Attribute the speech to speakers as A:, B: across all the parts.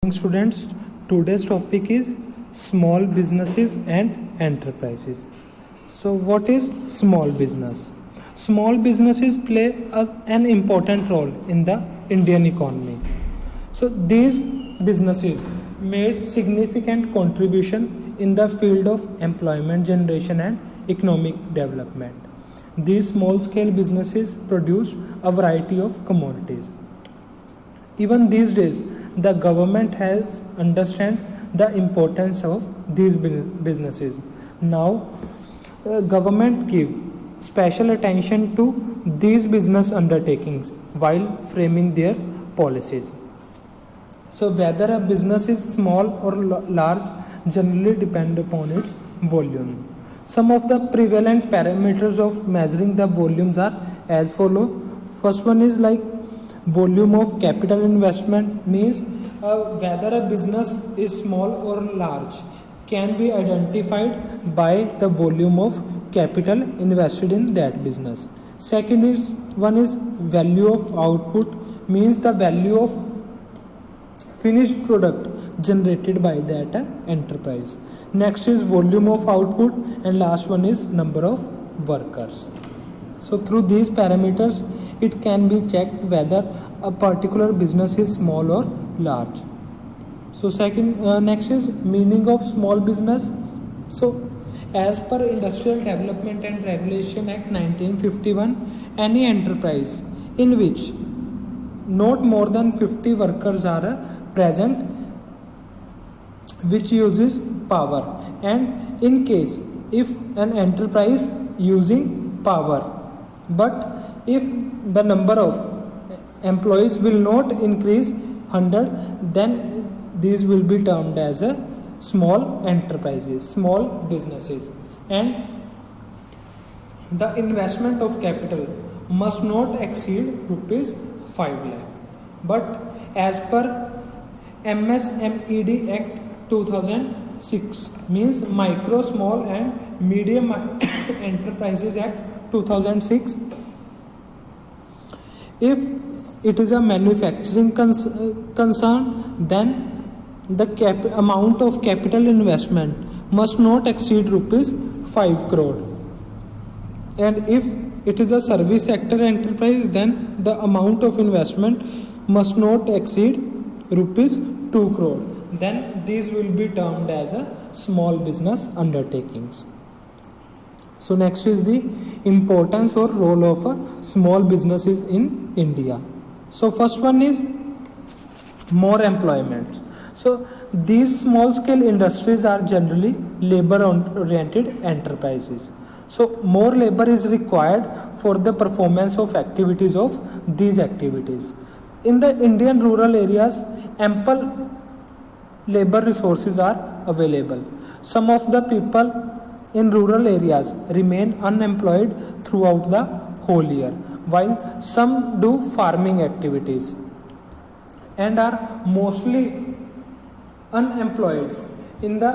A: Morning students, today's topic is small businesses and enterprises. So what is small business? Small businesses play an important role in the Indian economy. So these businesses made significant contribution in the field of employment generation and economic development. These small scale businesses produce a variety of commodities. Even these days, the government has understand the importance of these businesses. Now, government give special attention to these business undertakings while framing their policies. So, whether a business is small or large generally depend upon its volume. Some of the prevalent parameters of measuring the volumes are as follow. First one is like volume of capital investment, means whether a business is small or large can be identified by the volume of capital invested in that business. Second is value of output, means the value of finished product generated by that enterprise. Next is volume of output, and last one is number of workers. So through these parameters it can be checked whether a particular business is small or large. So next is meaning of small business. So as per Industrial Development and Regulation Act 1951, any enterprise in which not more than 50 workers are present which uses power, and in case if an enterprise using power, but if the number of employees will not increase 100, then these will be termed as a small enterprises, small businesses. And the investment of capital must not exceed rupees 5 lakh. But as per MSMED Act 2006, means Micro, Small and Medium Enterprises Act 2006, if it is a manufacturing concern, then the amount of capital investment must not exceed rupees 5 crore. And if it is a service sector enterprise, then the amount of investment must not exceed rupees 2 crore. Then these will be termed as a small business undertakings. So next is the importance or role of small businesses in India. So first one is more employment. So these small scale industries are generally labor oriented enterprises. So more labor is required for the performance of activities of these activities. In the Indian rural areas, ample labor resources are available. Some of the people in rural areas remain unemployed throughout the whole year, while some do farming activities and are mostly unemployed in the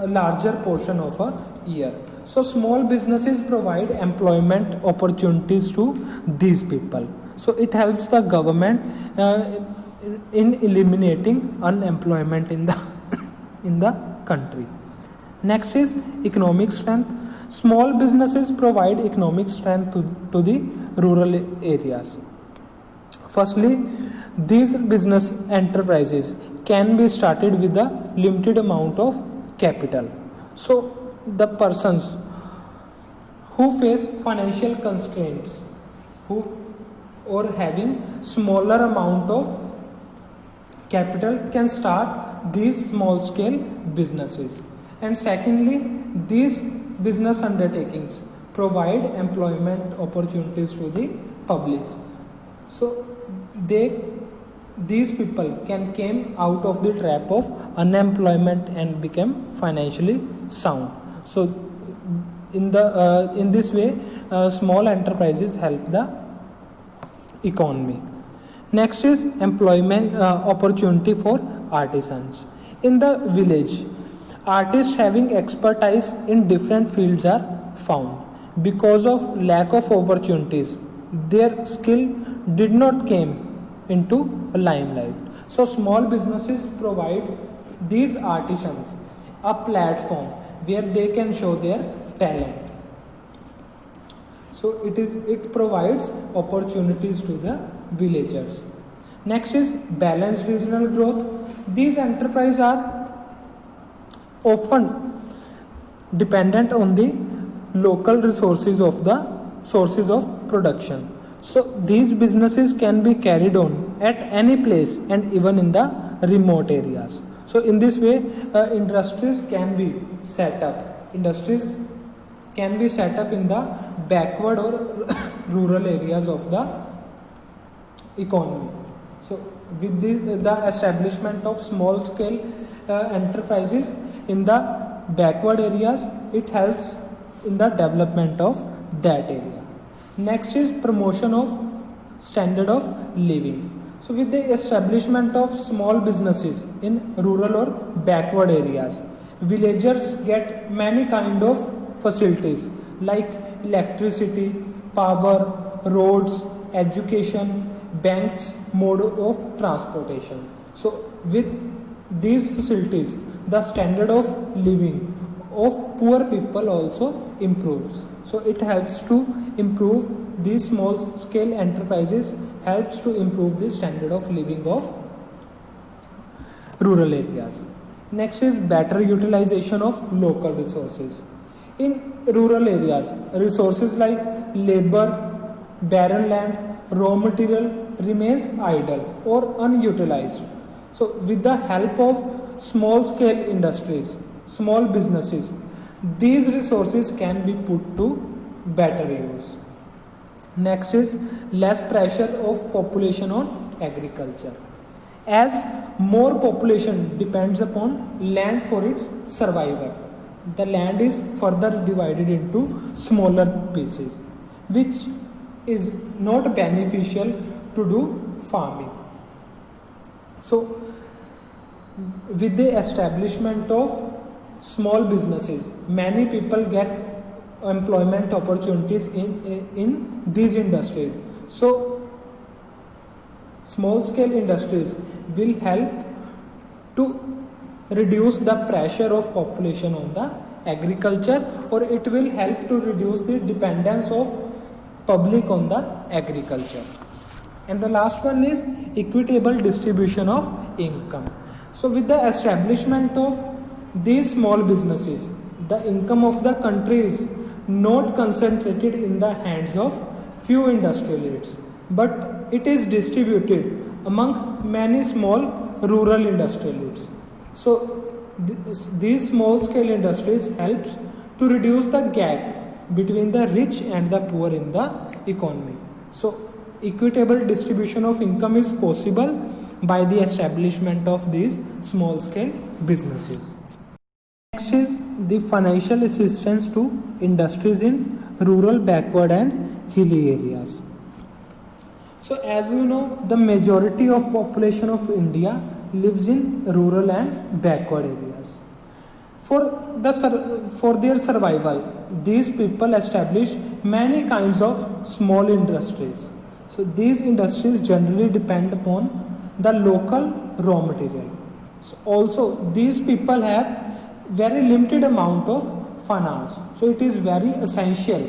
A: larger portion of a year. So small businesses provide employment opportunities to these people. So it helps the government in eliminating unemployment in the country. Next is economic strength. Small businesses provide economic strength to the rural areas. Firstly, these business enterprises can be started with a limited amount of capital. So the persons who face financial constraints or having smaller amount of capital can start these small scale businesses. And secondly, these business undertakings provide employment opportunities to the public. So these people can come out of the trap of unemployment and become financially sound. So in this way, small enterprises help the economy. Next is employment opportunity for artisans. In the village, artists having expertise in different fields are found. Because of lack of opportunities, their skill did not came into a limelight. So small businesses provide these artisans a platform where they can show their talent. So it provides opportunities to the villagers. Next is balanced regional growth. These enterprises are often dependent on the local resources of the sources of production. So these businesses can be carried on at any place and even in the remote areas. So in this way, industries can be set up. Industries can be set up in the backward or rural areas of the economy. So with the establishment of small scale enterprises in the backward areas, it helps in the development of that area. Next is promotion of standard of living. So with the establishment of small businesses in rural or backward areas, villagers get many kind of facilities like electricity, power, roads, education, banks, mode of transportation. So with these facilities, the standard of living of poor people also improves. So it helps to improve these small scale enterprises, helps to improve the standard of living of rural areas. Next is better utilization of local resources. In rural areas, resources like labor, barren land, raw material remains idle or unutilized. So with the help of small scale industries, small businesses, these resources can be put to better use. Next is less pressure of population on agriculture. As more population depends upon land for its survival, the land is further divided into smaller pieces, which is not beneficial to do farming. So with the establishment of small businesses, many people get employment opportunities in these industries. So small scale industries will help to reduce the pressure of population on the agriculture, or it will help to reduce the dependence of public on the agriculture. And the last one is equitable distribution of income. So with the establishment of these small businesses, the income of the country is not concentrated in the hands of few industrialists, but it is distributed among many small rural industrialists. So these small scale industries helps to reduce the gap between the rich and the poor in the economy. So equitable distribution of income is possible by the establishment of these small scale businesses. Next is the financial assistance to industries in rural, backward and hilly areas. So as we know, the majority of population of India lives in rural and backward areas. For their survival, these people establish many kinds of small industries. So these industries generally depend upon the local raw material. So also these people have very limited amount of finance. So it is very essential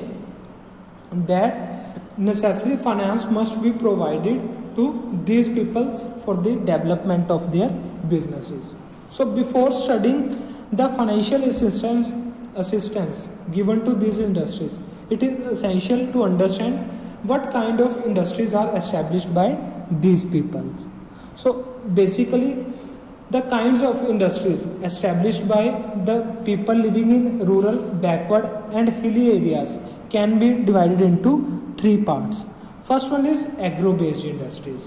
A: that necessary finance must be provided to these people for the development of their businesses. So before studying the financial assistance given to these industries, it is essential to understand what kind of industries are established by these people. So basically, the kinds of industries established by the people living in rural, backward and hilly areas can be divided into three parts. First one is agro-based industries.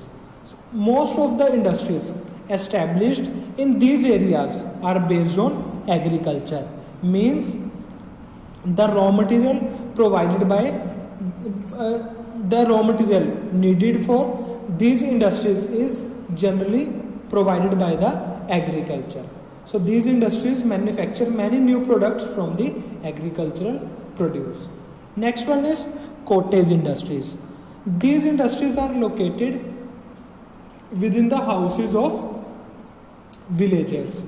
A: So most of the industries established in these areas are based on agriculture. Means the raw material provided by the raw material needed for these industries is generally provided by the agriculture. So these industries manufacture many new products from the agricultural produce. Next one is cottage industries. These industries are located within the houses of villagers.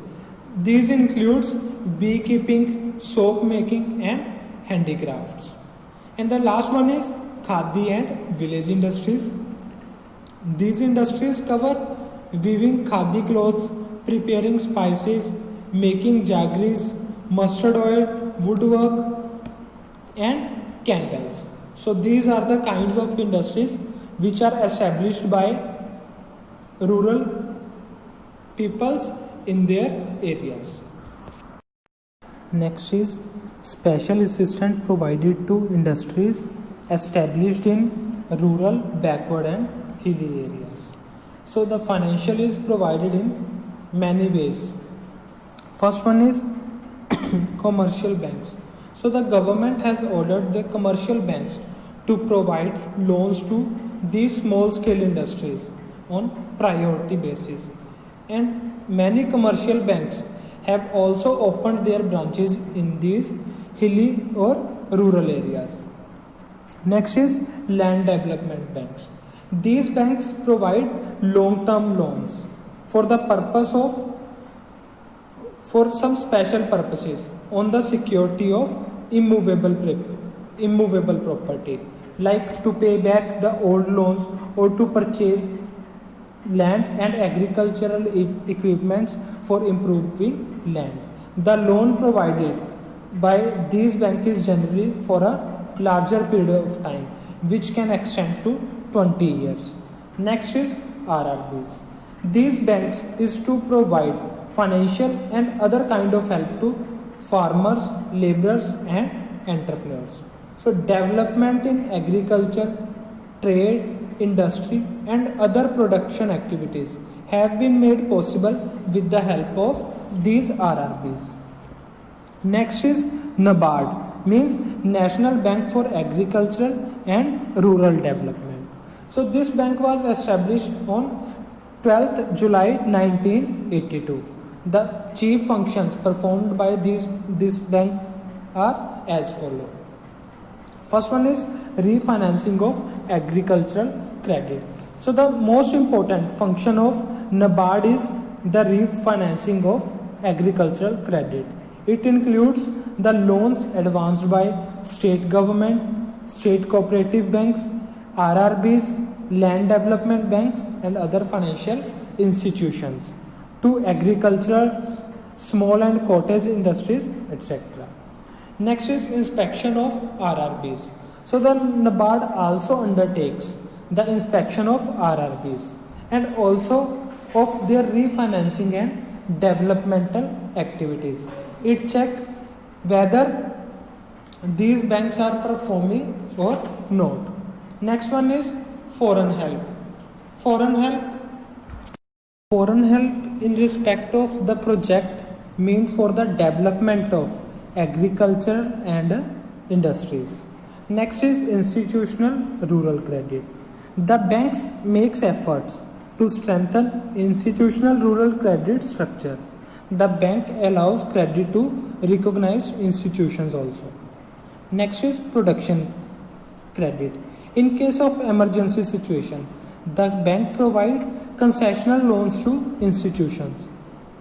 A: These includes beekeeping, soap making and handicrafts. And the last one is khadi and village industries. These industries cover weaving khadi clothes, preparing spices, making jaggeries, mustard oil, woodwork and candles. So these are the kinds of industries which are established by rural peoples in their areas. Next is special assistance provided to industries established in rural, backward and hilly areas. So the financial is provided in many ways. First one is commercial banks. So the government has ordered the commercial banks to provide loans to these small scale industries on priority basis, and many commercial banks have also opened their branches in these hilly or rural areas. Next is land development banks. These banks provide long term loans for the purpose of for some special purposes on the security of immovable property, like to pay back the old loans or to purchase land and agricultural equipments for improving land. The loan provided by these banks is generally for a larger period of time, which can extend to 20 years. Next is RRBs. These banks is to provide financial and other kind of help to farmers, laborers and entrepreneurs. So development in agriculture, trade, industry and other production activities have been made possible with the help of these RRBs. Next is NABARD, means National Bank for Agricultural and Rural Development. So this bank was established on 12th July 1982. The chief functions performed by this bank are as follows. First one is refinancing of agricultural credit. So the most important function of NABARD is the refinancing of agricultural credit. It includes the loans advanced by state government, state cooperative banks, RRBs, land development banks and other financial institutions to agricultural, small and cottage industries, etc. Next is inspection of RRBs. So the NABARD also undertakes the inspection of RRBs and also of their refinancing and developmental activities. It checks whether these banks are performing or not. Next one is foreign help. Foreign help in respect of the project meant for the development of agriculture and industries. Next is institutional rural credit. The banks makes efforts to strengthen institutional rural credit structure. The bank allows credit to recognized institutions also. Next is production credit. In case of emergency situation, the bank provide concessional loans to institutions,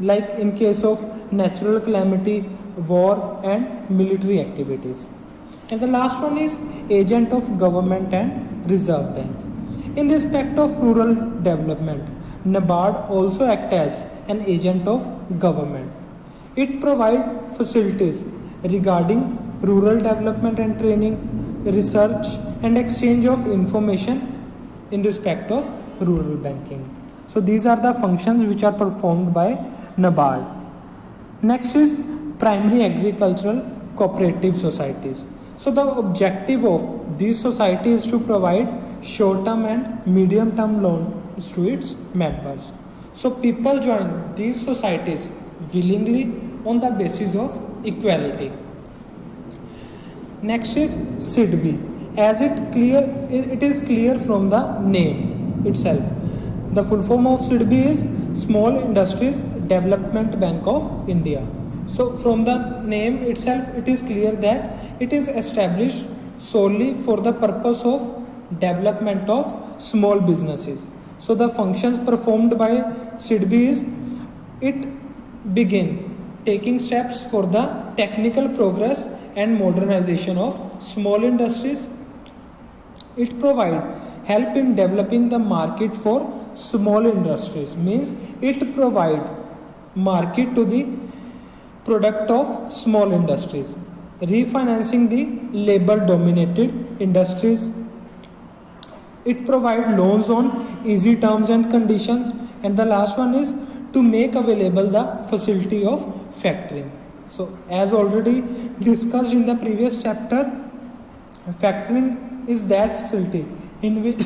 A: like in case of natural calamity, war and military activities. And the last one is agent of government and reserve bank. In respect of rural development, NABARD also acts as an agent of government. It provides facilities regarding rural development and training, research and exchange of information in respect of rural banking. So these are the functions which are performed by NABARD. Next is primary agricultural cooperative societies. So the objective of these societies is to provide short-term and medium-term loans to its members. So people join these societies willingly on the basis of equality. Next is SIDBI. As it is clear from the name itself. The full form of SIDBI is Small Industries Development Bank of India. So from the name itself, it is clear that it is established solely for the purpose of development of small businesses. So the functions performed by SIDBI is it begin taking steps for the technical progress and modernization of small industries. It provides help in developing the market for small industries, means it provide market to the product of small industries, refinancing the labor dominated industries. It provide loans on easy terms and conditions, and the last one is to make available the facility of factoring. So as already discussed in the previous chapter, factoring is that facility in which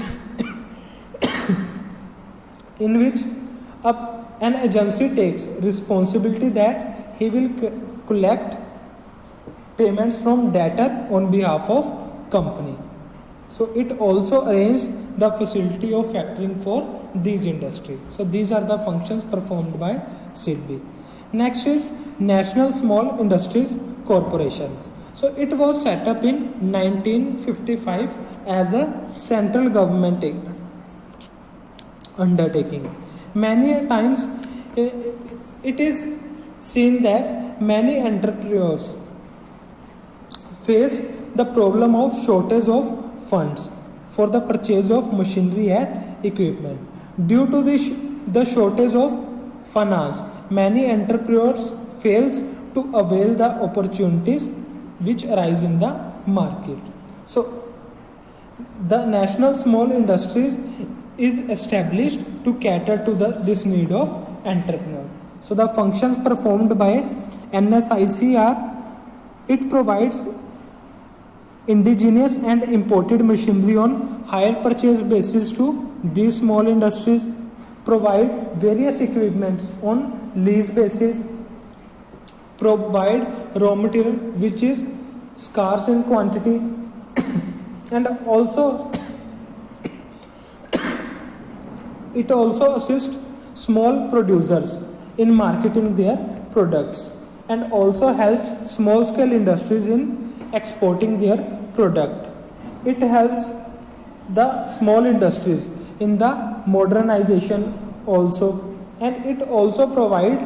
A: an agency takes responsibility that he will collect payments from debtor on behalf of company. So it also arranges the facility of factoring for these industries. So these are the functions performed by SIDBI. Next is National Small Industries Corporation. So it was set up in 1955 as a central government undertaking. Many times it is seen that many entrepreneurs face the problem of shortage of funds for the purchase of machinery and equipment. Due to the shortage of finance, many entrepreneurs fails to avail the opportunities which arise in the market. So the National Small Industries is established to cater to this need of entrepreneur. So the functions performed by NSIC are: it provides indigenous and imported machinery on hire purchase basis to these small industries, provide various equipments on lease basis, provide raw material which is scarce in quantity, and also it also assists small producers in marketing their products, and also helps small scale industries in exporting their product. It helps the small industries in the modernization also, and it also provides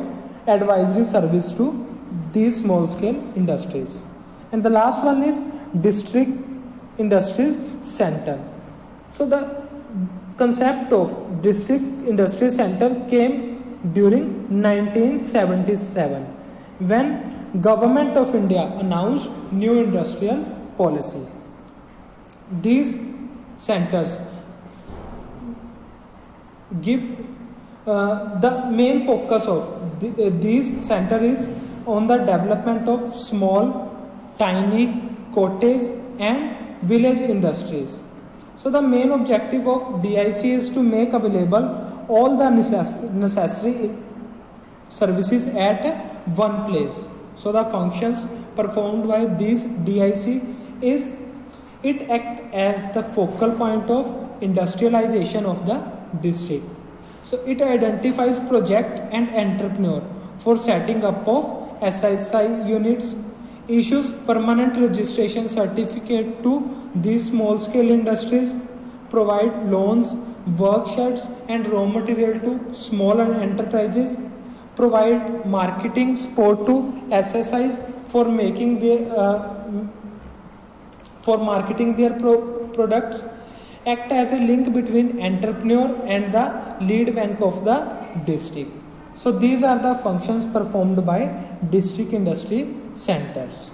A: advisory service to these small scale industries. And the last one is District Industries Center. So the concept of District Industry Center came during 1977 when Government of India announced new industrial policy. These centers give the main focus of these center is on the development of small, tiny, cottage and village industries. So the main objective of DIC is to make available all the necessary services at one place. So the functions performed by these DIC is it act as the focal point of industrialization of the district. So it identifies project and entrepreneur for setting up of SHI units, issues permanent registration certificate to these small scale industries, provide loans, workshops and raw material to small enterprises, provide marketing support to SSIs for making marketing their products, act as a link between entrepreneur and the lead bank of the district. So these are the functions performed by district industry centers.